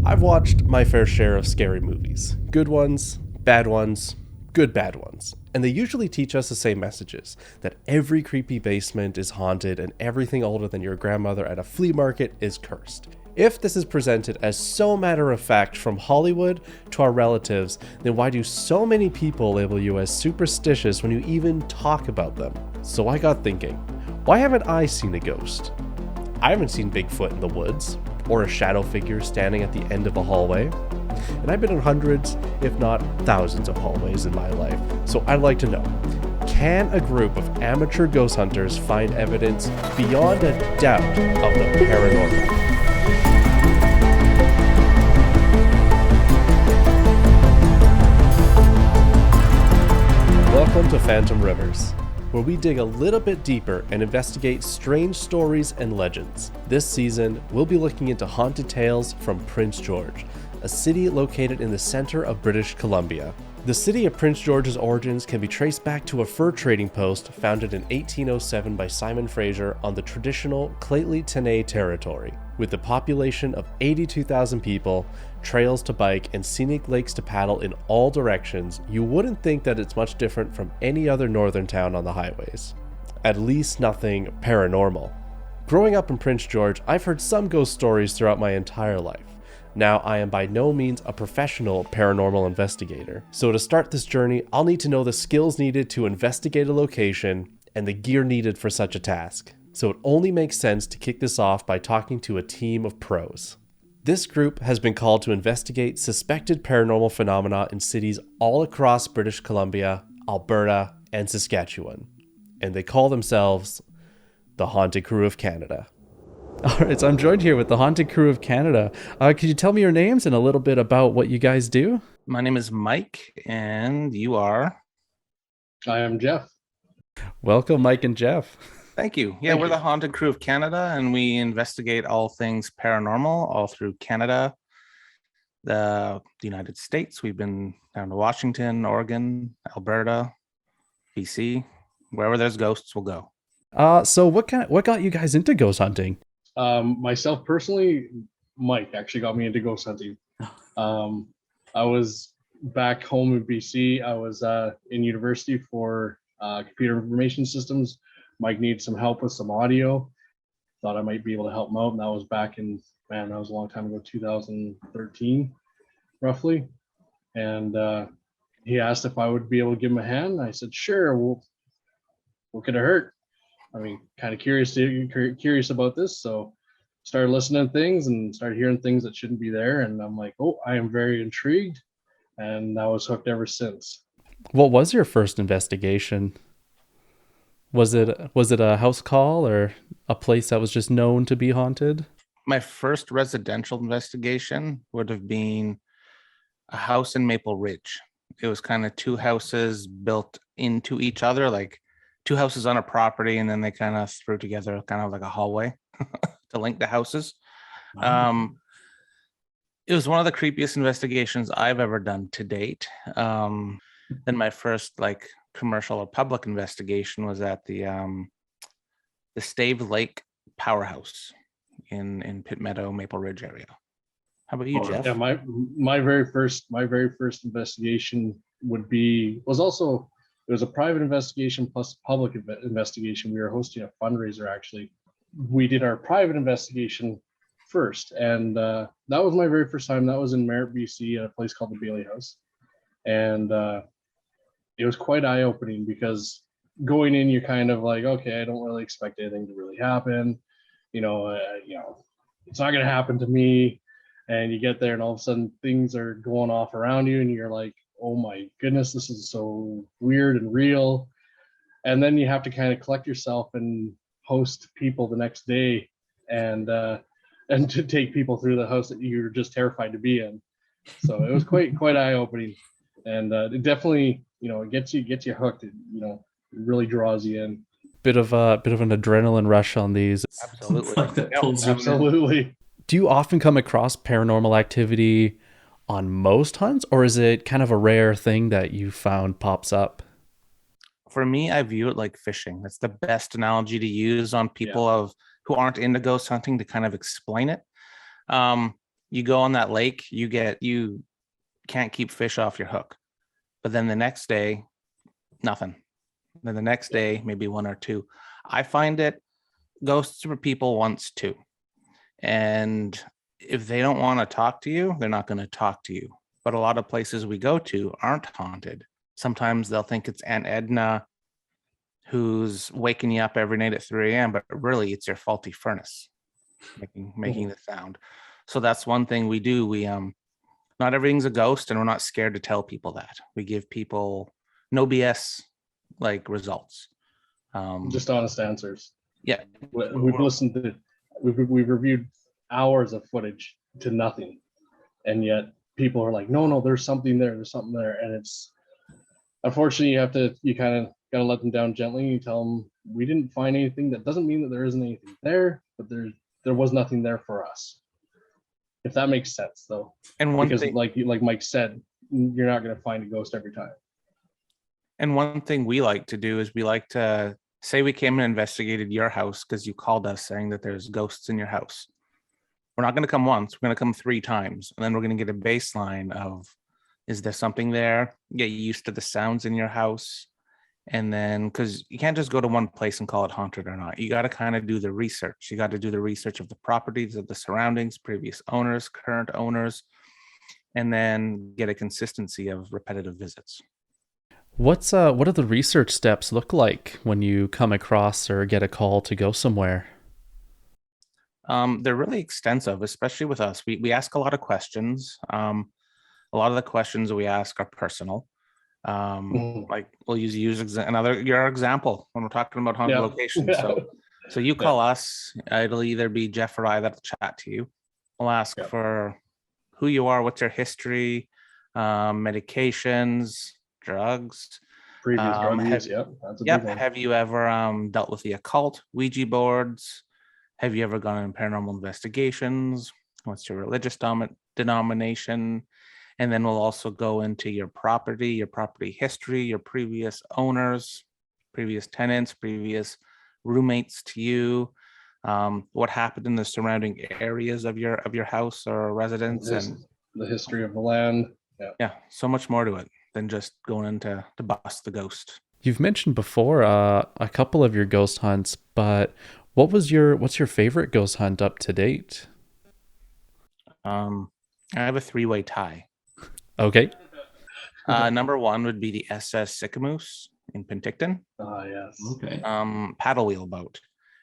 I've watched my fair share of scary movies. Good ones, bad ones, good bad ones. And they usually teach us the same messages, that every creepy basement is haunted and everything older than your grandmother at a flea market is cursed. If this is presented as so matter of fact from Hollywood to our relatives, then why do so many people label you as superstitious when you even talk about them? So I got thinking, why haven't I seen a ghost? I haven't seen Bigfoot in the woods, or a shadow figure standing at the end of a hallway. And I've been in hundreds, if not thousands of hallways in my life, so I'd like to know, can a group of amateur ghost hunters find evidence beyond a doubt of the paranormal? Welcome to Phantom Rivers, where we dig a little bit deeper and investigate strange stories and legends. This season, we'll be looking into haunted tales from Prince George, a city located in the center of British Columbia. The city of Prince George's origins can be traced back to a fur trading post founded in 1807 by Simon Fraser on the traditional Clately-Tenay territory. With a population of 82,000 people, trails to bike, and scenic lakes to paddle in all directions, you wouldn't think that it's much different from any other northern town on the highways. At least nothing paranormal. Growing up in Prince George, I've heard some ghost stories throughout my entire life. Now, I am by no means a professional paranormal investigator, so to start this journey, I'll need to know the skills needed to investigate a location and the gear needed for such a task. So it only makes sense to kick this off by talking to a team of pros. This group has been called to investigate suspected paranormal phenomena in cities all across British Columbia, Alberta, and Saskatchewan. And they call themselves the Haunted Crew of Canada. All right, so I'm joined here with the Haunted Crew of Canada. Could you tell me your names and a little bit about what you guys do? My name is Mike, and you are? I am Jeff. Welcome, Mike and Jeff. Thank you. Yeah, we're the Haunted Crew of Canada, and we investigate all things paranormal all through Canada, the United States. We've been down to Washington, Oregon, Alberta, BC. Wherever there's ghosts, we'll go. So what got you guys into ghost hunting? Myself personally, Mike actually got me into ghost hunting. I was back home in BC. I was in university for computer information systems. Mike needed some help with some audio. Thought I might be able to help him out. And that was back in, that was a long time ago, 2013, roughly. And he asked if I would be able to give him a hand. I said, sure, what could it hurt? I mean, kind of curious about this. So started listening to things and started hearing things that shouldn't be there. And I'm like, oh, I am very intrigued. And I was hooked ever since. What was your first investigation? Was it a house call or a place that was just known to be haunted? My first residential investigation would have been a house in Maple Ridge. It was kind of two houses built into each other, like two houses on a property, and then they kind of threw together kind of like a hallway to link the houses. Wow. It was one of the creepiest investigations I've ever done to date. Then my first commercial or public investigation was at the Stave Lake Powerhouse in Pitt Meadow, Maple Ridge area. How about you, Jeff? Yeah, my very first investigation it was a private investigation plus public investigation. We were hosting a fundraiser, actually. We did our private investigation first, and that was my very first time. That was in Merritt, BC, at a place called the Bailey House. And it was quite eye-opening because going in, you're kind of like, okay, I don't really expect anything to really happen. It's not going to happen to me. And you get there and all of a sudden things are going off around you and you're like, oh my goodness, this is so weird and real. And then you have to kind of collect yourself and host people the next day and to take people through the house that you're just terrified to be in. So it was quite eye-opening. And it definitely, it gets you hooked. It really draws you in. Bit of an adrenaline rush on these. Absolutely. Absolutely. Do you often come across paranormal activity on most hunts, or is it kind of a rare thing that you found pops up? For me, I view it like fishing. That's the best analogy to use on people Yeah. who aren't into ghost hunting to kind of explain it. You go on that lake, you can't keep fish off your hook, but then the next day, nothing. Then the next day, maybe one or two. I find it ghosts for people once too, and if they don't want to talk to you, they're not going to talk to you. But a lot of places we go to aren't haunted. Sometimes they'll think it's Aunt Edna who's waking you up every night at 3 a.m., but really it's your faulty furnace making the sound. So that's one thing we do. We not everything's a ghost, and we're not scared to tell people that. We give people no BS like results. Just honest answers. Yeah. We've listened to, we've reviewed hours of footage to nothing, and yet people are like, no, there's something there, and it's unfortunately you kind of got to let them down gently. You tell them we didn't find anything. That doesn't mean that there isn't anything there, but there was nothing there for us. If that makes sense, though. And one because thing, like Mike said, you're not going to find a ghost every time. And one thing we like to do is we like to say we came and investigated your house because you called us saying that there's ghosts in your house. We're not going to come once. We're going to come 3 times. And then we're going to get a baseline of, is there something there? Get used to the sounds in your house. And then, because you can't just go to one place and call it haunted or not. You got to kind of do the research. You got to do the research of the properties, of the surroundings, previous owners, current owners, and then get a consistency of repetitive visits. What do the research steps look like when you come across or get a call to go somewhere? They're really extensive, especially with us. We ask a lot of questions. A lot of the questions we ask are personal. Like we'll use your example when we're talking about haunted locations. So you call us, it'll either be Jeff or I that'll chat to you. We'll ask for who you are, what's your history, medications, drugs, previous drug use. That's a big one. Have you ever dealt with the occult, Ouija boards? Have you ever gone on paranormal investigations? What's your religious denomination? And then we'll also go into your property history, your previous owners, previous tenants, previous roommates to you, what happened in the surrounding areas of your house or residence, and the history of the land. Yeah, so much more to it than just going into to bust the ghost. You've mentioned before a couple of your ghost hunts, but what's your favorite ghost hunt up to date? I have a 3-way tie. Okay. Number 1 would be the SS Sycamoose in Penticton. Yes. Okay. Paddle wheel boat.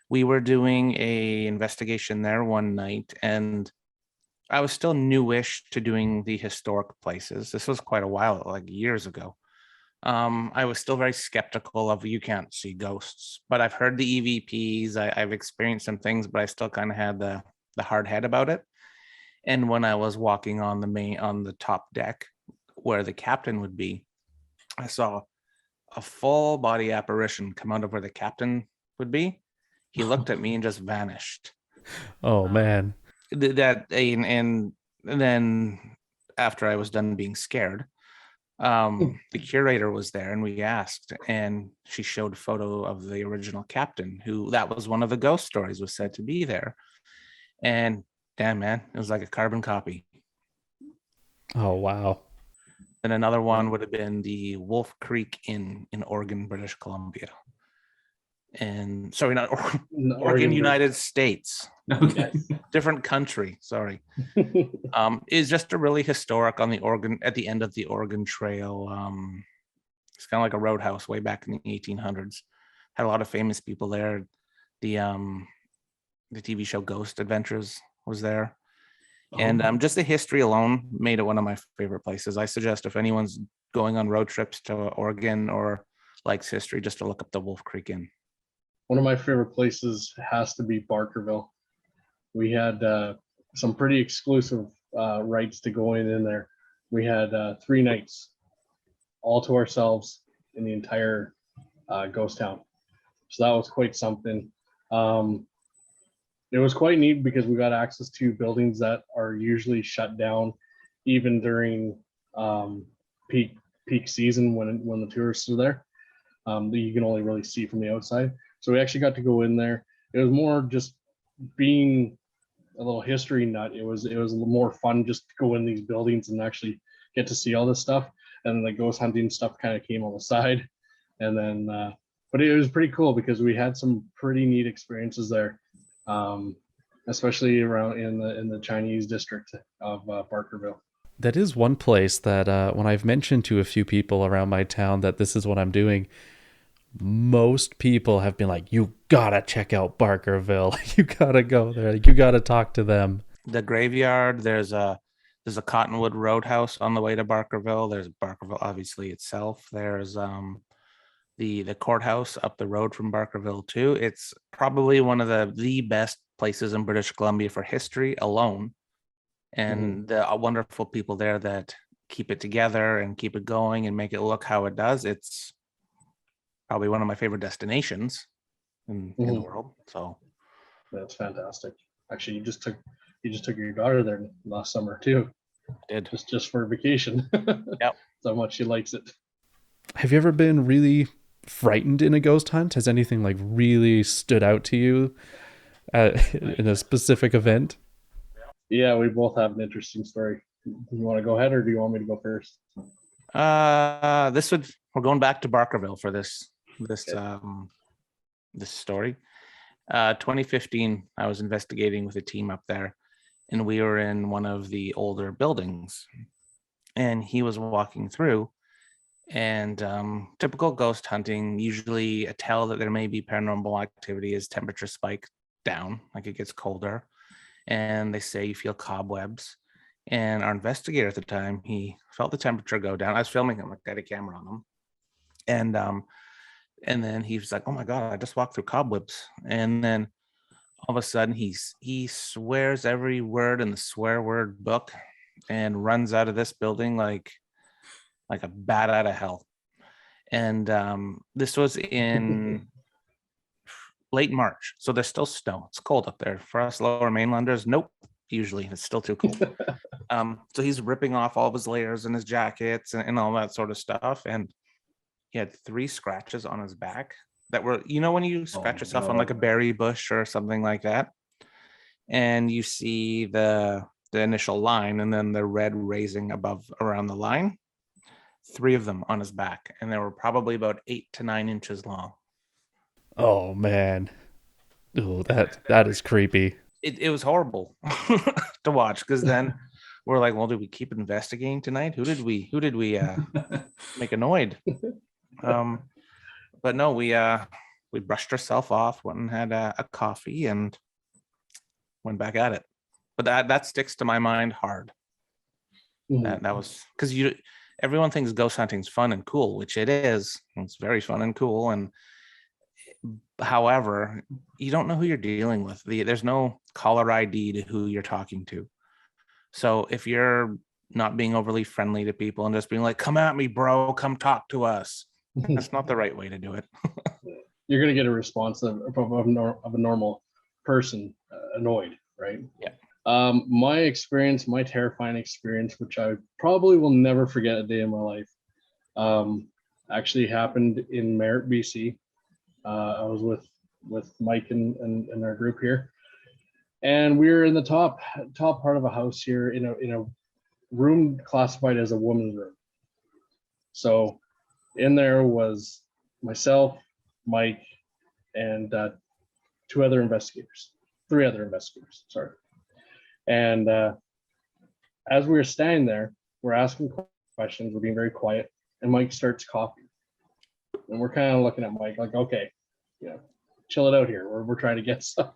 We were doing a investigation there one night, and I was still newish to doing the historic places. This was quite a while, like years ago. I was still very skeptical of you can't see ghosts, but I've heard the EVPs. I've experienced some things, but I still kind of had the hard head about it. And when I was walking on the top deck where the captain would be, I saw a full body apparition come out of where the captain would be. He looked at me and just vanished. Oh man. And then after I was done being scared, the curator was there, and we asked, and she showed a photo of the original captain, who that was one of the ghost stories was said to be there. And damn, man, it was like a carbon copy. Oh wow. And another one would have been the Wolf Creek Inn in Oregon, British Columbia. And sorry, not Oregon, United States. Okay. Different country, sorry. Is just a really historic on the Oregon, at the end of the Oregon Trail. It's kind of like a roadhouse way back in the 1800s. Had a lot of famous people there. The TV show Ghost Adventures was there. And just the history alone made it one of my favorite places. I suggest if anyone's going on road trips to Oregon or likes history, just to look up the Wolf Creek Inn. One of my favorite places has to be Barkerville. We had some pretty exclusive rights to go in there. We had 3 nights all to ourselves in the entire ghost town. So that was quite something. It was quite neat because we got access to buildings that are usually shut down even during peak season when the tourists are there. that you can only really see from the outside. So we actually got to go in there. It was more just being a little history nut. It was a little more fun just to go in these buildings and actually get to see all this stuff. And then the ghost hunting stuff kind of came on the side. And then, but it was pretty cool because we had some pretty neat experiences there, especially around in the Chinese district of Barkerville. That is one place that when I've mentioned to a few people around my town that this is what I'm doing, most people have been like, you gotta check out Barkerville. You gotta go there. You gotta talk to them. The graveyard, there's a Cottonwood Roadhouse on the way to Barkerville. There's Barkerville, obviously, itself. There's the courthouse up the road from Barkerville too. It's probably one of the best places in British Columbia for history alone. And the wonderful people there that keep it together and keep it going and make it look how it does. It's probably one of my favorite destinations in the world. So that's fantastic. Actually, you just took your daughter there last summer too. I did. Just for vacation. Yep. So much she likes it. Have you ever been really frightened in a ghost hunt? Has anything like really stood out to you in a specific event? Yeah, we both have an interesting story. Do you want to go ahead or do you want me to go first? We're going back to Barkerville for this story. 2015, I was investigating with a team up there, and we were in one of the older buildings, and he was walking through, and typical ghost hunting, usually a tell that there may be paranormal activity is temperature spike down, like it gets colder. And they say you feel cobwebs. And our investigator at the time, he felt the temperature go down. I was filming him, like I had a camera on him. And then he was like, oh my God, I just walked through cobwebs. And then all of a sudden he swears every word in the swear word book and runs out of this building like a bat out of hell. And this was in late March, so there's still snow. It's cold up there for us lower mainlanders. Nope, usually it's still too cold. So he's ripping off all of his layers and his jackets and all that sort of stuff, and he had 3 scratches on his back that were, when you scratch yourself on like a berry bush or something like that, and you see the initial line and then the red raising above around the line. 3 of them on his back, and they were probably about 8 to 9 inches long. Oh man. Oh, that is creepy. It was horrible to watch, because then we're like, well, did we keep investigating tonight? Who did we make annoyed? But no, we brushed ourselves off, went and had a coffee and went back at it. But that sticks to my mind hard. That was because everyone thinks ghost hunting's fun and cool, which it is. It's very fun and cool. And however, you don't know who you're dealing with. There's no caller ID to who you're talking to. So if you're not being overly friendly to people and just being like, come at me, bro, come talk to us, that's not the right way to do it. You're going to get a response of a normal person annoyed, right? Yeah. My terrifying experience, which I probably will never forget a day in my life, actually happened in Merritt, BC. I was with Mike and our group here, and we were in the top part of a house here in a room classified as a woman's room. So in there was myself, Mike, and 3 other investigators, sorry. And as we were standing there, we're asking questions, we're being very quiet, and Mike starts coughing. And we're kind of looking at Mike like, okay, chill it out here. We're trying to get stuff,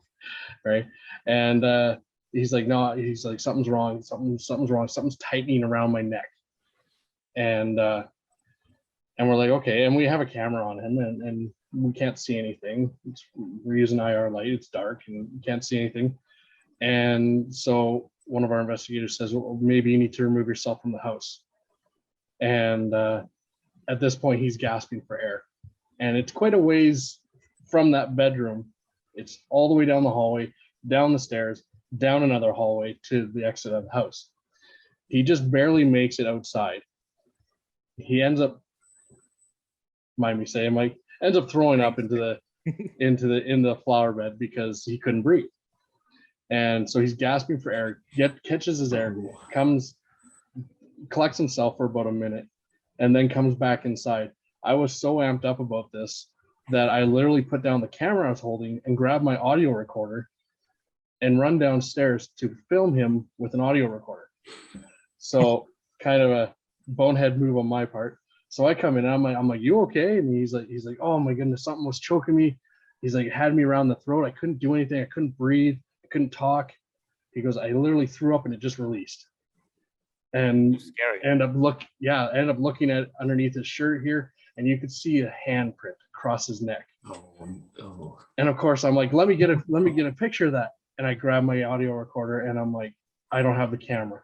right? And he's like, no, he's like, something's wrong. Something's wrong. Something's tightening around my neck. And we're like, okay. And we have a camera on him, and we can't see anything. We're using IR light. It's dark, and we can't see anything. And so one of our investigators says, well, maybe you need to remove yourself from the house. And at this point, he's gasping for air. And it's quite a ways from that bedroom. It's all the way down the hallway, down the stairs, down another hallway to the exit of the house. He just barely makes it outside. He ends up, mind me saying, Mike, ends up throwing up into the flower bed because he couldn't breathe. And so he's gasping for air, catches his air, collects himself for about a minute, and then comes back inside. I was so amped up about this that I literally put down the camera I was holding and grabbed my audio recorder and run downstairs to film him with an audio recorder. So kind of a bonehead move on my part. So I come in and I'm like, you okay? And he's like, oh my goodness, something was choking me. He's like, it had me around the throat. I couldn't do anything. I couldn't breathe. I couldn't talk. He goes, I literally threw up and it just released. And end up looking at underneath his shirt here, and you could see a handprint across his neck. Oh. And of course I'm like, let me get a picture of that. And I grab my audio recorder and I'm like, I don't have the camera.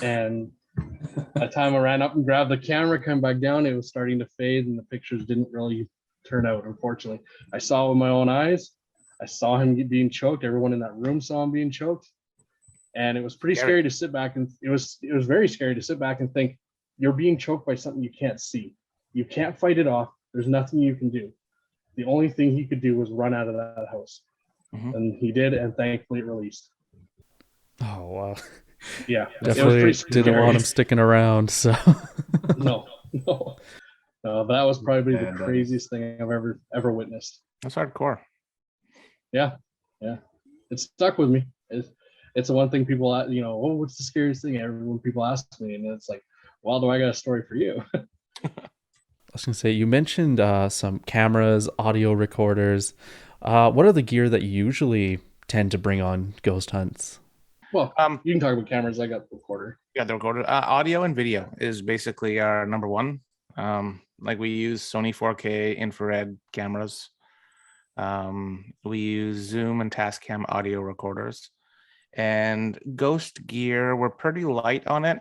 And by the time I ran up and grabbed the camera, come back down, it was starting to fade and the pictures didn't really turn out, unfortunately. I saw it with my own eyes. I saw him being choked. Everyone in that room saw him being choked. And it was pretty scary to sit back, and it was very scary to sit back and think, you're being choked by something you can't see. You can't fight it off. There's nothing you can do. The only thing he could do was run out of that house. Mm-hmm. And he did, and thankfully it released. Oh, wow. Yeah. Definitely didn't want him sticking around, so. No. But that was probably the craziest thing I've ever witnessed. That's hardcore. Yeah. It stuck with me. It's the one thing people, what's the scariest thing? When people ask me, and it's like, well, do I got a story for you? I was going to say, you mentioned some cameras, audio recorders. What are the gear that you usually tend to bring on ghost hunts? Well, you can talk about cameras. I got the recorder. Yeah, the recorder. Audio and video is basically our number one. Like we use Sony 4K infrared cameras. We use Zoom and Tascam audio recorders. And ghost gear, we're pretty light on it.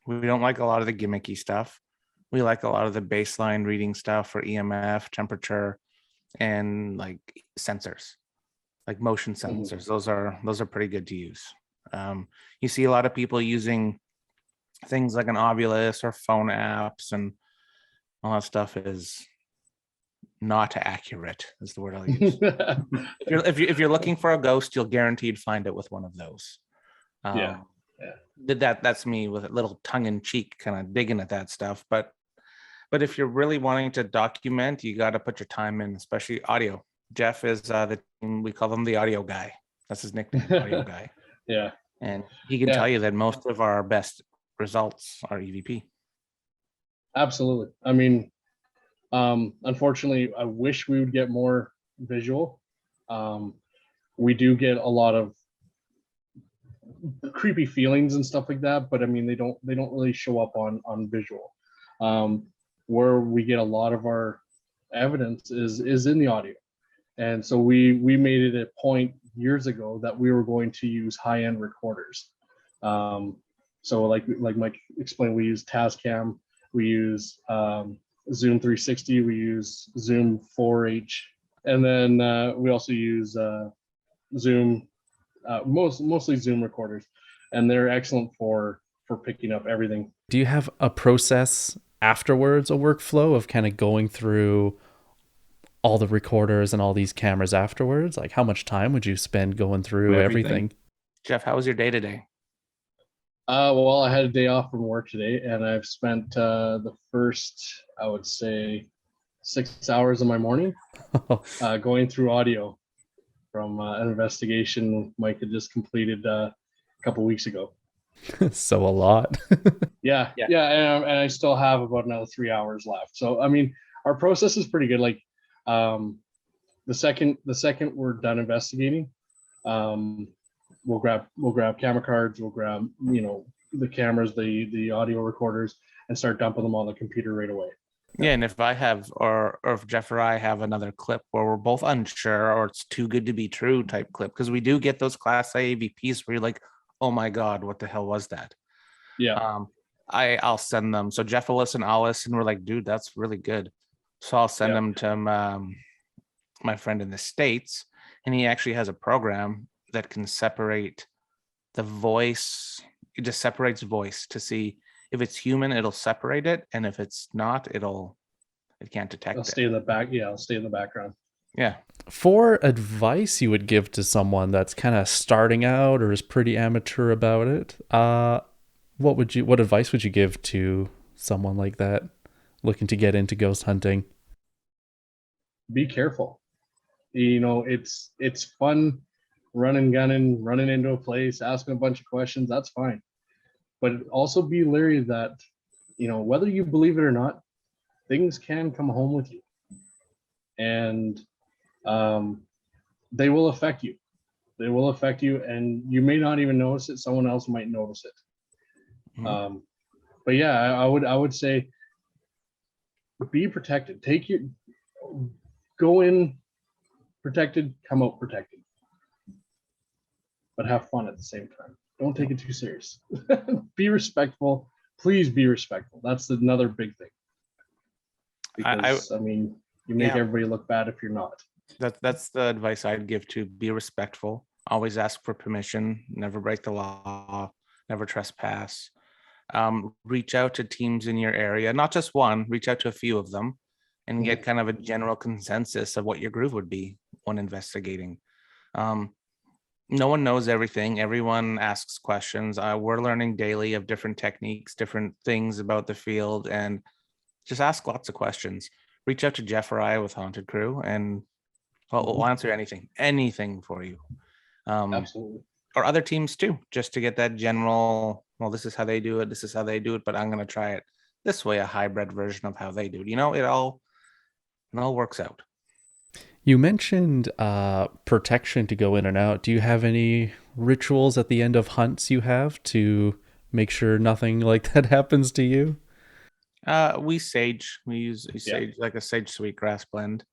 We don't like a lot of the gimmicky stuff. We like a lot of the baseline reading stuff for EMF, temperature, and like sensors, like motion sensors. Mm-hmm. Those are pretty good to use. You see a lot of people using things like an Ovilus or phone apps, and all that stuff is not accurate, is the word I'll use. if you're looking for a ghost, you'll guaranteed find it with one of those. That's me with a little tongue-in-cheek kind of digging at that stuff. But if you're really wanting to document, you got to put your time in, especially audio. Jeff is we call him the audio guy. That's his nickname, audio guy. Yeah. And he can tell you that most of our best results are EVP. Absolutely. I mean, unfortunately, I wish we would get more visual. We do get a lot of creepy feelings and stuff like that, but I mean, they don't really show up on visual. Where we get a lot of our evidence is in the audio. And so we made it a point years ago that we were going to use high-end recorders. So like Mike explained, we use Tascam, we use Zoom 360, we use Zoom 4H, and then we also use Zoom, mostly Zoom recorders, and they're excellent for picking up everything. Do you have a process afterwards, a workflow of kind of going through all the recorders and all these cameras afterwards? Like, how much time would you spend going through everything? Jeff, how was your day today? Well, I had a day off from work today, and I've spent the first, I would say, 6 hours of my morning going through audio from an investigation Mike had just completed a couple weeks ago. So a lot. Yeah, and I still have about another 3 hours left. So I mean, our process is pretty good. Like, the second we're done investigating, we'll grab camera cards, we'll grab the cameras, the audio recorders, and start dumping them on the computer right away. Yeah, and if I have, or if Jeff or I have another clip where we're both unsure or it's too good to be true type clip, because we do get those Class A AVPs where you're like, oh my God, what the hell was that? Yeah. I'll send them. So Jeff will listen, I'll listen. We're like, dude, that's really good. So I'll send them to my friend in the States, and he actually has a program that can separate the voice. It just separates voice to see if it's human, it'll separate it. And if it's not, it'll It can't detect I'll it. stay in the back. Yeah, I'll stay in the background. Yeah. For advice you would give to someone that's kind of starting out or is pretty amateur about it, what advice would you give to someone like that looking to get into ghost hunting? Be careful. It's fun running, gunning, running into a place, asking a bunch of questions. That's fine. But also be leery that, whether you believe it or not, things can come home with you. And they will affect you. They will affect you, and you may not even notice it. Someone else might notice it. Mm-hmm. But yeah, I would say be protected. Go in protected, come out protected, but have fun at the same time. Don't take it too serious. Be respectful. Please be respectful. That's another big thing. Because you make everybody look bad if you're not. That's the advice I'd give to be respectful. Always ask for permission. Never break the law. Never trespass. Reach out to teams in your area, not just one. Reach out to a few of them, and get kind of a general consensus of what your groove would be when investigating. No one knows everything. Everyone asks questions. We're learning daily of different techniques, different things about the field, and just ask lots of questions. Reach out to Jeff or I with Haunted Crew, and we'll answer anything for you. Absolutely. Or other teams too, just to get that general, well, this is how they do it, this is how they do it, but I'm going to try it this way, a hybrid version of how they do it. It all works out. You mentioned protection to go in and out. Do you have any rituals at the end of hunts you have to make sure nothing like that happens to you? We sage. We use sage, like a sage sweetgrass blend.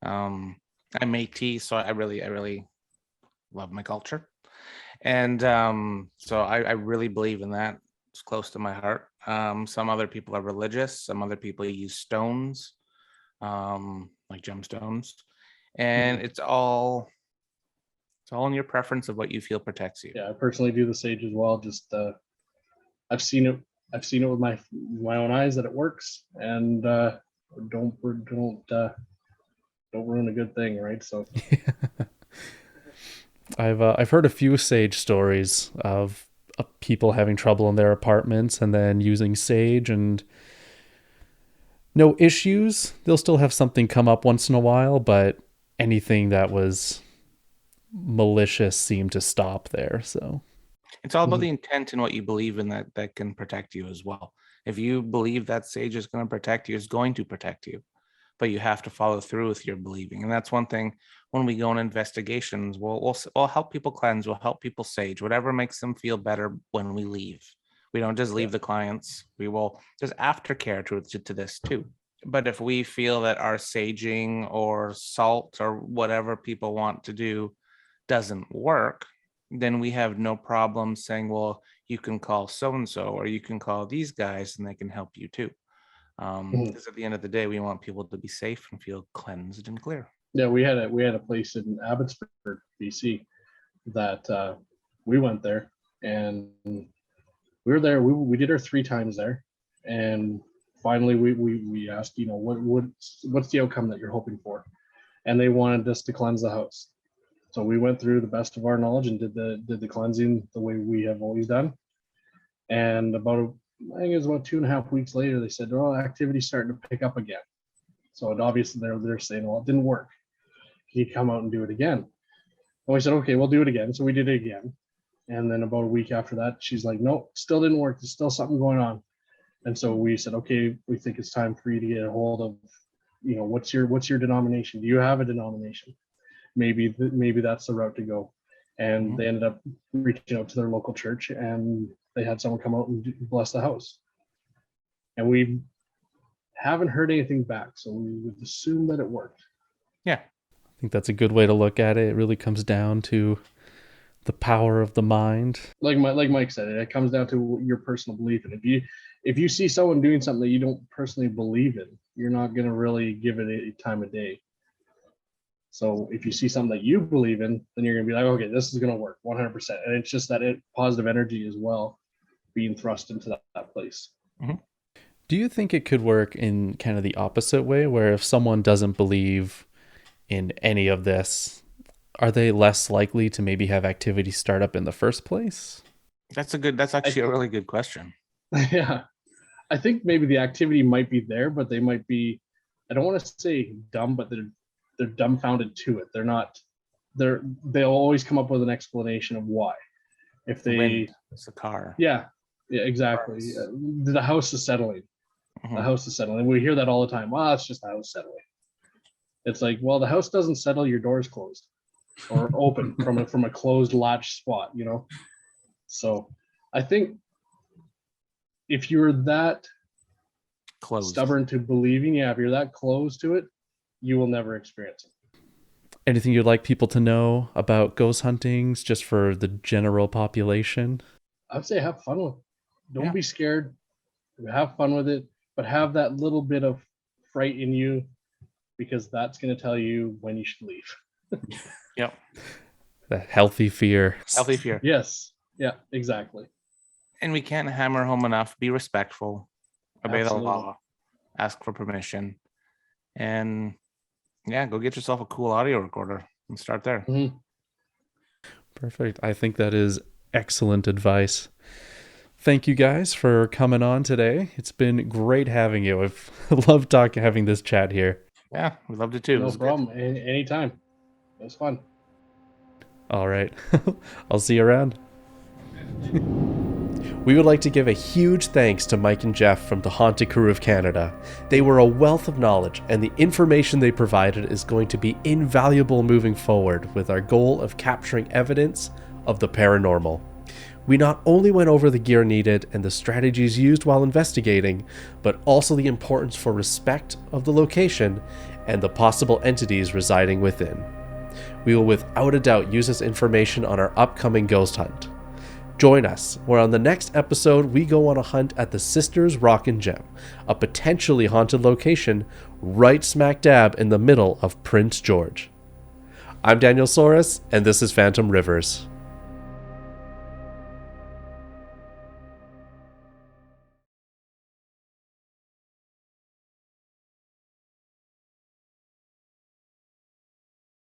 I'm Métis, so I really love my culture, and so I really believe in that. It's close to my heart. Some other people are religious. Some other people use stones, like gemstones, and it's all in your preference of what you feel protects you. Yeah, I personally do the sage as well. Just I've seen it with my own eyes that it works, and don't ruin a good thing, right? So I've heard a few sage stories of people having trouble in their apartments and then using sage and no issues. They'll still have something come up once in a while, but anything that was malicious seemed to stop there. So it's all about the intent and what you believe in that can protect you as well. If you believe that sage is going to protect you, it's going to protect you, but you have to follow through with your believing. And that's one thing when we go in investigations, we'll help people cleanse, we'll help people sage, whatever makes them feel better when we leave. We don't just leave the clients. There's aftercare to this too. But if we feel that our saging or salt or whatever people want to do doesn't work, then we have no problem saying, well, you can call so-and-so or you can call these guys and they can help you too. Because at the end of the day, we want people to be safe and feel cleansed and clear. Yeah, we had a place in Abbotsford, BC, that we went there, and we were there. We did our 3 times there, and finally we asked, what's the outcome that you're hoping for, and they wanted us to cleanse the house. So we went through the best of our knowledge and did the cleansing the way we have always done. And I think it was about 2.5 weeks later, they said, "Oh, activity's starting to pick up again." So obviously they're saying, "Well, it didn't work. Can you come out and do it again?" And we said, "Okay, we'll do it again." So we did it again. And then about a week after that, she's like, "No, still didn't work. There's still something going on." And so we said, "Okay, we think it's time for you to get a hold of, what's your denomination? Do you have a denomination? Maybe that's the route to go." And they ended up reaching out to their local church, and they had someone come out and bless the house. And we haven't heard anything back, so we would assume that it worked. Yeah, I think that's a good way to look at it. It really comes down to the power of the mind. Like Mike said, it comes down to your personal belief. And if you see someone doing something that you don't personally believe in, you're not going to really give it a time of day. So if you see something that you believe in, then you're going to be like, okay, this is going to work 100%. And it's just that positive energy as well being thrust into that place. Do you think it could work in kind of the opposite way, where if someone doesn't believe in any of this, are they less likely to maybe have activity start up in the first place? That's actually a really good question. Yeah. I think maybe the activity might be there, but they might be, I don't want to say dumb, but they're dumbfounded to it. They'll always come up with an explanation of why. If they, it's a car. Yeah, exactly. The house is settling. The house is settling. We hear that all the time. Well, it's just the house settling. It's like, well, the house doesn't settle, your door's closed or open from a closed latch spot, you know? So I think if you're that stubborn to believing, if you're that close to it, you will never experience it. Anything you'd like people to know about ghost huntings, just for the general population? I'd say have fun with it. Don't be scared. Have fun with it, but have that little bit of fright in you, because that's going to tell you when you should leave. Yep. The healthy fear. Healthy fear. Yes. Yeah, exactly. And we can't hammer home enough. Be respectful. Obey the law. Ask for permission. And go get yourself a cool audio recorder and start there. Mm-hmm. Perfect. I think that is excellent advice. Thank you guys for coming on today. It's been great having you. I've loved having this chat here. Yeah, we loved it too. No problem. Anytime. It was fun. All right. I'll see you around. We would like to give a huge thanks to Mike and Jeff from the Haunted Crew of Canada. They were a wealth of knowledge, and the information they provided is going to be invaluable moving forward with our goal of capturing evidence of the paranormal. We not only went over the gear needed and the strategies used while investigating, but also the importance for respect of the location and the possible entities residing within. We will without a doubt use this information on our upcoming ghost hunt. Join us, where on the next episode we go on a hunt at the Sisters Rock and Gem, a potentially haunted location right smack dab in the middle of Prince George. I'm Daniel Soros, and this is Phantom Rivers.